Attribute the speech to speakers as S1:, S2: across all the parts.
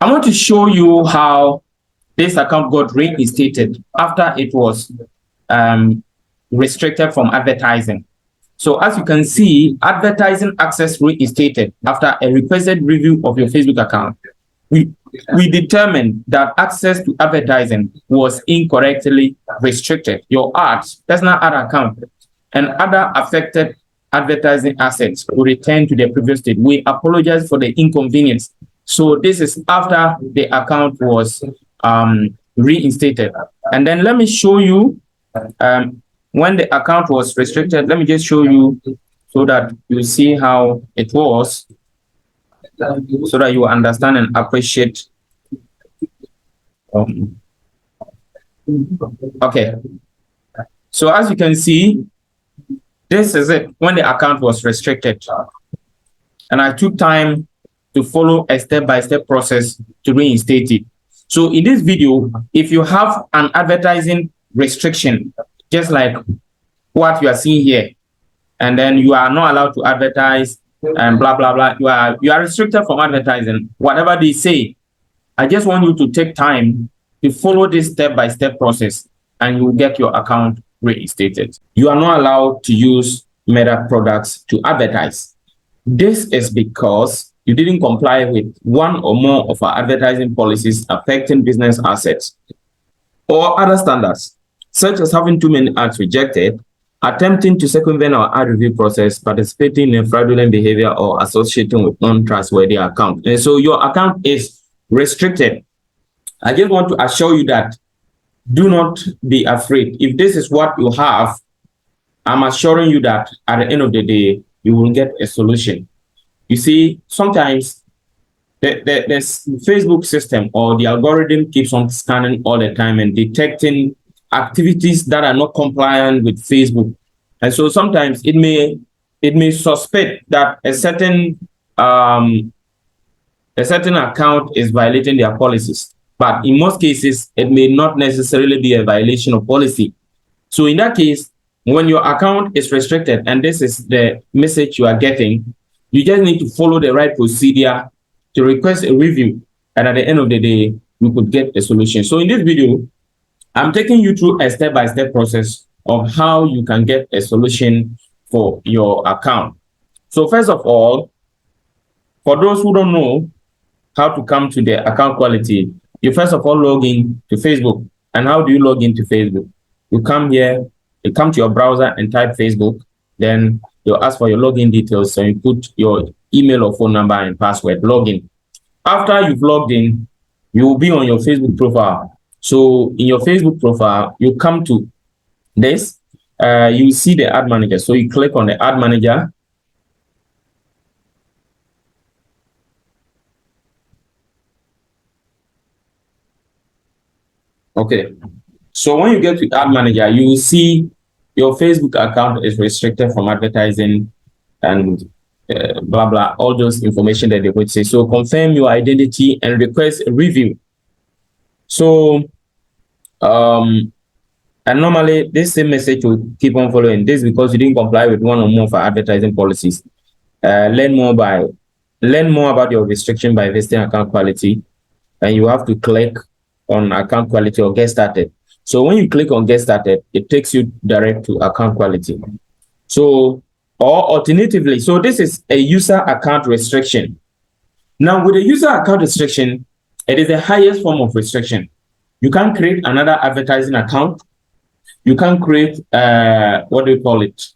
S1: I want to show you how this account got reinstated after it was restricted from advertising. So as you can see, advertising access reinstated after a requested review of your Facebook account. We determined that access to advertising was incorrectly restricted. Your ads, personal ad account, and other affected advertising assets will return to their previous state. We apologize for the inconvenience. So this is after the account was reinstated. And then let me show you when the account was restricted. Let me just show you so that you see how it was, so that you understand and appreciate. Okay. So as you can see, this is it when the account was restricted. And I took time to follow a step-by-step process to reinstate it. So in this video, if you have an advertising restriction, just like what you are seeing here, and then you are not allowed to advertise and blah, blah, blah, you are restricted from advertising, whatever they say, I just want you to take time to follow this step-by-step process and you will get your account reinstated. You are not allowed to use Meta products to advertise. This is because you didn't comply with one or more of our advertising policies affecting business assets or other standards, such as having too many ads rejected, attempting to circumvent our ad review process, participating in fraudulent behavior, or associating with non-trustworthy account. And so your account is restricted. I just want to assure you that do not be afraid. If this is what you have, I'm assuring you that at the end of the day, you will get a solution. You see, sometimes the Facebook system or the algorithm keeps on scanning all the time and detecting activities that are not compliant with Facebook. And so sometimes it may suspect that a certain account is violating their policies. But in most cases, it may not necessarily be a violation of policy. So in that case, when your account is restricted and this is the message you are getting, you just need to follow the right procedure to request a review. And at the end of the day, you could get a solution. So in this video, I'm taking you through a step-by-step process of how you can get a solution for your account. So first of all, for those who don't know how to come to the account quality, you first of all log in to Facebook. And how do you log into Facebook? You come here, you come to your browser and type Facebook, then you'll ask for your login details. So you put your email or phone number and password, login. After you've logged in, you will be on your Facebook profile. So in your Facebook profile, you come to this, you see the ad manager. So you click on the ad manager. Okay. So when you get to ad manager, you will see your Facebook account is restricted from advertising and blah, blah, all those information that they would say. So confirm your identity and request a review. So, and normally this same message will keep on following this because you didn't comply with one or more of our advertising policies. Learn more about your restriction by visiting account quality, and you have to click on account quality or get started. So when you click on get started, it takes you direct to account quality. So, or alternatively, so this is a user account restriction. Now with a user account restriction, it is the highest form of restriction. You can't create another advertising account. You can't create, what do you call it?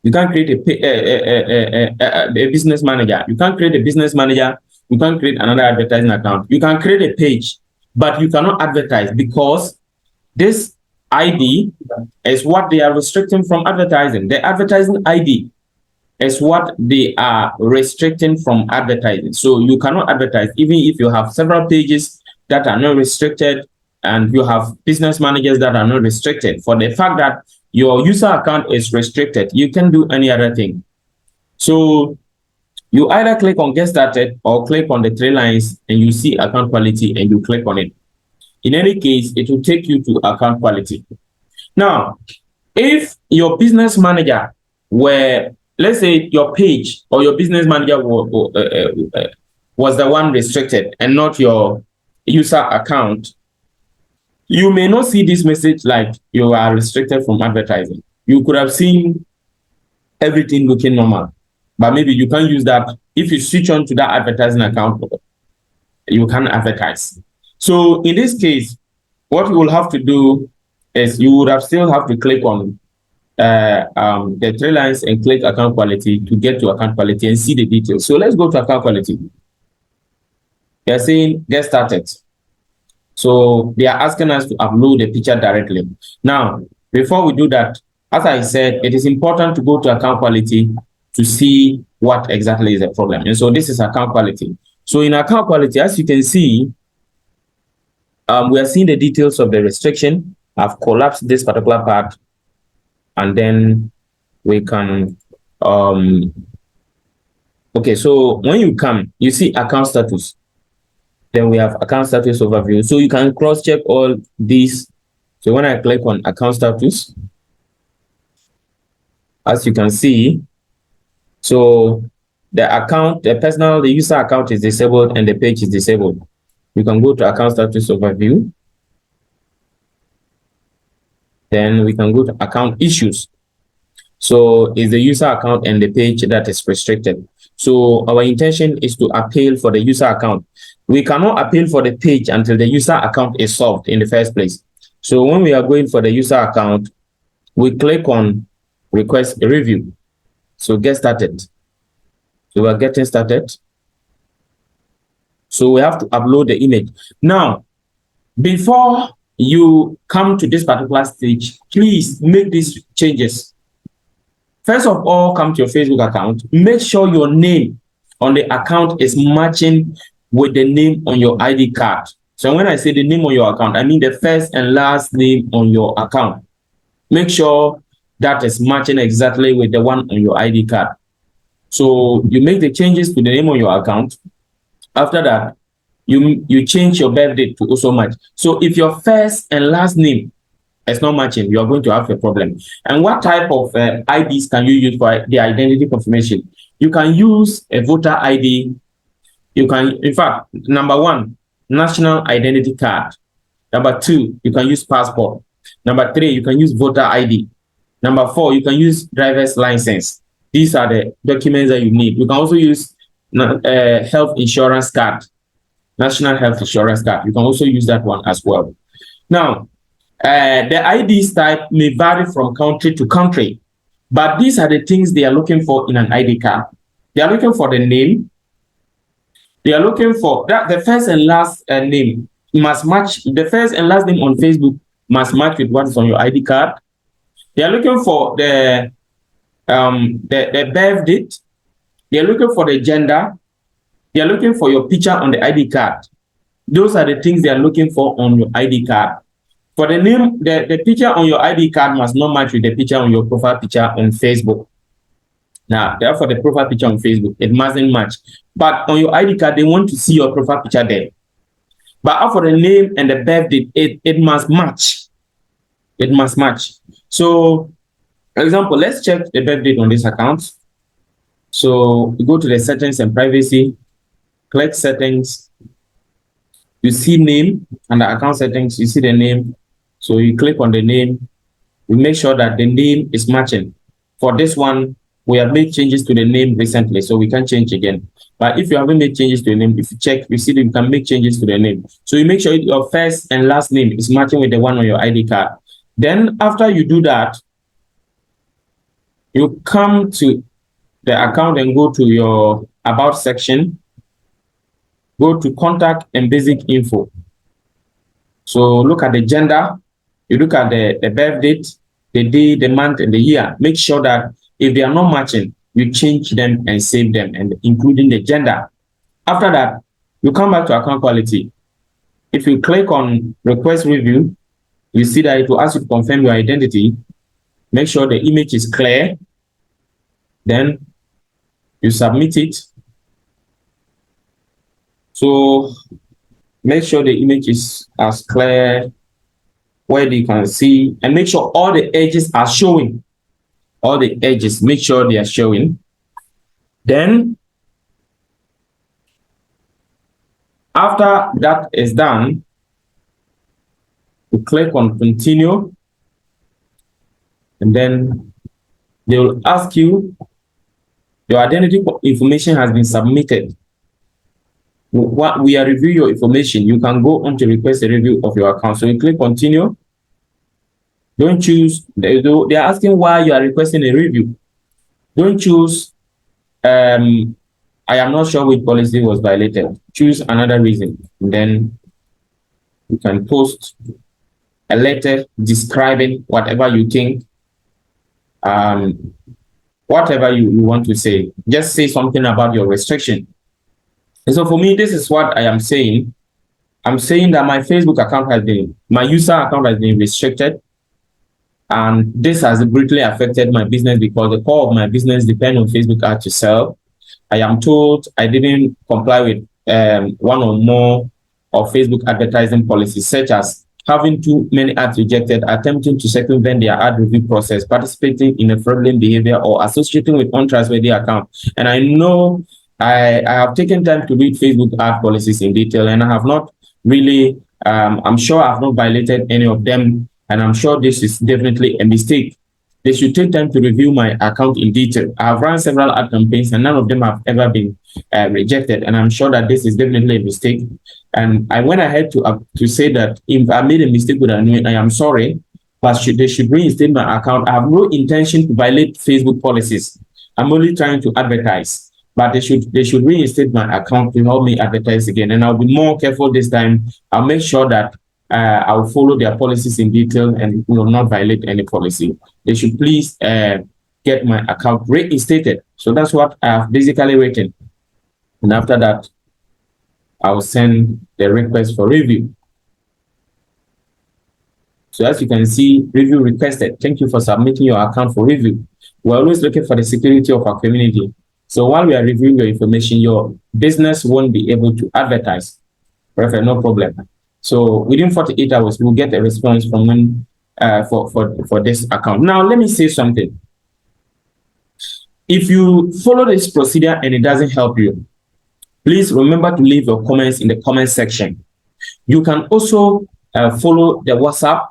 S1: You can't create a business manager. You can't create a business manager. You can't create another advertising account. You can create a page, but you cannot advertise because this ID is what they are restricting from advertising. The advertising ID is what they are restricting from advertising. So you cannot advertise even if you have several pages that are not restricted and you have business managers that are not restricted. For the fact that your user account is restricted, you can do any other thing. So you either click on get started or click on the three lines and you see account quality and you click on it. In any case, it will take you to account quality. Now, if your business manager were, let's say your page or your business manager was the one restricted and not your user account, you may not see this message like you are restricted from advertising. You could have seen everything looking normal, but maybe you can't use that. If you switch on to that advertising account, you can advertise. So in this case, what you will have to do is you would have still have to click on the three lines and click account quality to get to account quality and see the details. So let's go to account quality. They're saying get started. So they are asking us to upload the picture directly. Now, before we do that, as I said, it is important to go to account quality to see what exactly is the problem. And so this is account quality. So in account quality, as you can see, we are seeing the details of the restriction. I've collapsed this particular part, and then we can, okay, so when you come, you see account status. Then we have account status overview. So you can cross-check all these. So when I click on account status, as you can see, so the user account is disabled and the page is disabled. You can go to account status overview. Then we can go to account issues. So is the user account and the page that is restricted. So our intention is to appeal for the user account. We cannot appeal for the page until the user account is solved in the first place. So when we are going for the user account, we click on request a review. So get started. So we are getting started. So we have to upload the image. Now, before you come to this particular stage, please make these changes. First of all, come to your Facebook account. Make sure your name on the account is matching with the name on your ID card. So when I say the name on your account, I mean the first and last name on your account. Make sure that is matching exactly with the one on your ID card. So you make the changes to the name on your account. After that, you change your birth date to also match. So if your first and last name is not matching, you are going to have a problem. And what type of IDs can you use for the identity confirmation? You can use a voter ID. You can, in fact, number one, national identity card. Number two, you can use passport. Number three, you can use voter ID. Number four, you can use driver's license. These are the documents that you need. You can also use health insurance card, national health insurance card. You can also use that one as well. Now, the IDs type may vary from country to country, but these are the things they are looking for in an ID card. They are looking for the name. They are looking for that the first and last name must match. The first and last name on Facebook must match with what is on your ID card. They are looking for the birth date. They are looking for the gender. They are looking for your picture on the ID card. Those are the things they are looking for on your ID card. For the name, the picture on your ID card must not match with the picture on your profile picture on Facebook. Now, therefore, the profile picture on Facebook, it mustn't match. But on your ID card, they want to see your profile picture there. But for the name and the birth date, it must match. It must match. So, for example, let's check the birth date on this account. So, you go to the settings and privacy, click settings. You see name and the account settings, you see the name. So you click on the name, you make sure that the name is matching. For this one, we have made changes to the name recently, so we can change again. But if you haven't made changes to the name, if you check, you see that you can make changes to the name. So you make sure your first and last name is matching with the one on your ID card. Then after you do that, you come to the account and go to your about section. Go to contact and basic info. So look at the gender, you look at the birth date, the day, the month, and the year. Make sure that if they are not matching, you change them and save them, and including the gender. After that, you come back to account quality. If you click on request review, you see that it will ask you to confirm your identity. Make sure the image is clear. Then you submit it. So make sure the image is as clear where you can see, and make sure all the edges are showing. All the edges, make sure they are showing. Then After that is done, you click on continue, and then they will ask you, your identity information has been submitted. What we are reviewing your information, you can go on to request a review of your account. So you click continue. Don't choose, they are asking why you are requesting a review. Don't choose, I am not sure which policy was violated. Choose another reason. And then you can post a letter describing whatever you think, whatever you want to say. Just say something about your restriction. And so for me, this is what I am saying. I'm saying that my Facebook account my user account has been restricted. And this has greatly affected my business because the core of my business depends on Facebook ads to sell. I am told I didn't comply with one or more of Facebook advertising policies, such as having too many ads rejected, attempting to circumvent their ad review process, participating in a fraudulent behavior, or associating with untrustworthy accounts. And I know I have taken time to read Facebook ad policies in detail, and I have not really, I'm sure I have not violated any of them. And I'm sure this is definitely a mistake. They should take time to review my account in detail. I've run several ad campaigns and none of them have ever been rejected. And I'm sure that this is definitely a mistake. And I went ahead to say that if I made a mistake with Anui, I am sorry, but they should reinstate my account. I have no intention to violate Facebook policies. I'm only trying to advertise, but they should reinstate my account to help me advertise again. And I'll be more careful this time. I'll make sure that I'll follow their policies in detail and will not violate any policy. They should please get my account reinstated. So that's what I have basically written. And after that, I will send the request for review. So as you can see, review requested. Thank you for submitting your account for review. We're always looking for the security of our community. So while we are reviewing your information, your business won't be able to advertise. Perfect, no problem. So within 48 hours, we'll get a response from when for this account. Now, let me say something. If you follow this procedure and it doesn't help you, please remember to leave your comments in the comment section. You can also follow the WhatsApp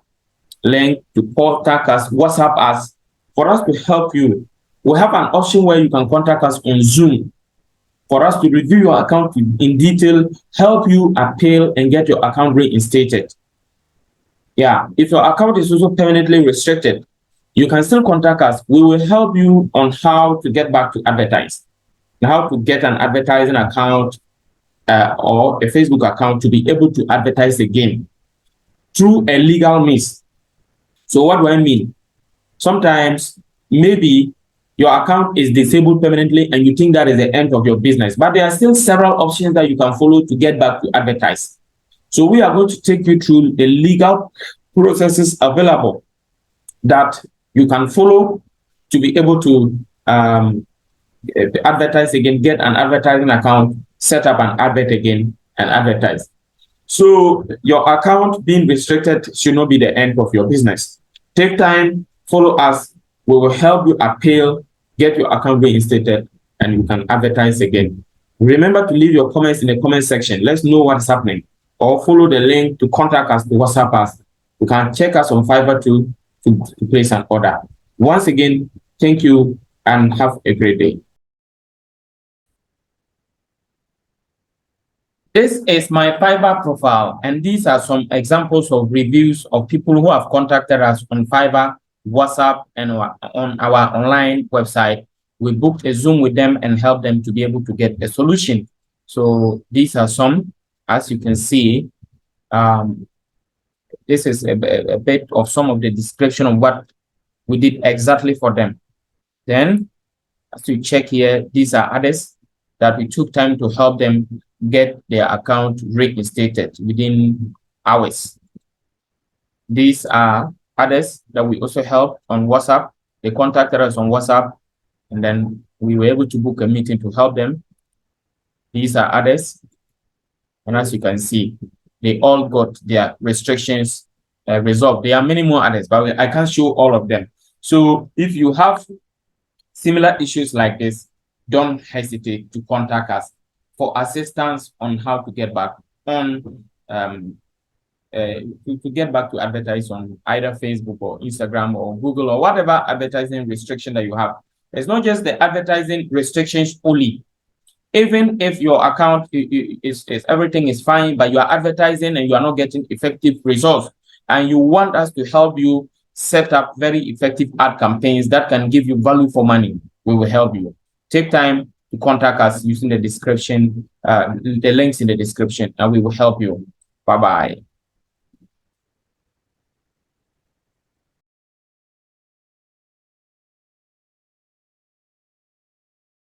S1: link to contact us, WhatsApp us, for us to help you. We have an option where you can contact us on Zoom for us to review your account in detail, help you appeal, and get your account reinstated. Yeah, if your account is also permanently restricted, you can still contact us. We will help you on how to get back to advertise, how to get an advertising account or a Facebook account to be able to advertise again through a legal means. So what do I mean? Sometimes maybe your account is disabled permanently and you think that is the end of your business, but there are still several options that you can follow to get back to advertise. So we are going to take you through the legal processes available that you can follow to be able to advertise again, get an advertising account, set up an advert again, and advertise. So your account being restricted should not be the end of your business. Take time, follow us. We will help you appeal, get your account reinstated, and you can advertise again. Remember to leave your comments in the comment section. Let's know what's happening. Or follow the link to contact us, to WhatsApp us. You can check us on Fiverr to place an order. Once again, thank you and have a great day. This is my Fiverr profile, and these are some examples of reviews of people who have contacted us on Fiverr, WhatsApp, and on our online website. We booked a Zoom with them and helped them to be able to get a solution. So these are some, as you can see, this is a bit of some of the description of what we did exactly for them. Then, as you check here, these are others that we took time to help them get their account reinstated within hours. These are others that we also helped on WhatsApp. They contacted us on WhatsApp, and then we were able to book a meeting to help them. These are others. And as you can see, they all got their restrictions resolved. There are many more others, but I can't show all of them. So if you have similar issues like this, don't hesitate to contact us for assistance on how to get back on to get back to advertise on either Facebook or Instagram or Google or whatever advertising restriction that you have. It's not just the advertising restrictions only. Even if your account is everything is fine, but you are advertising and you are not getting effective results, and you want us to help you set up very effective ad campaigns that can give you value for money, we will help you. Take time to contact us using the description, the links in the description, and we will help you. Bye-bye.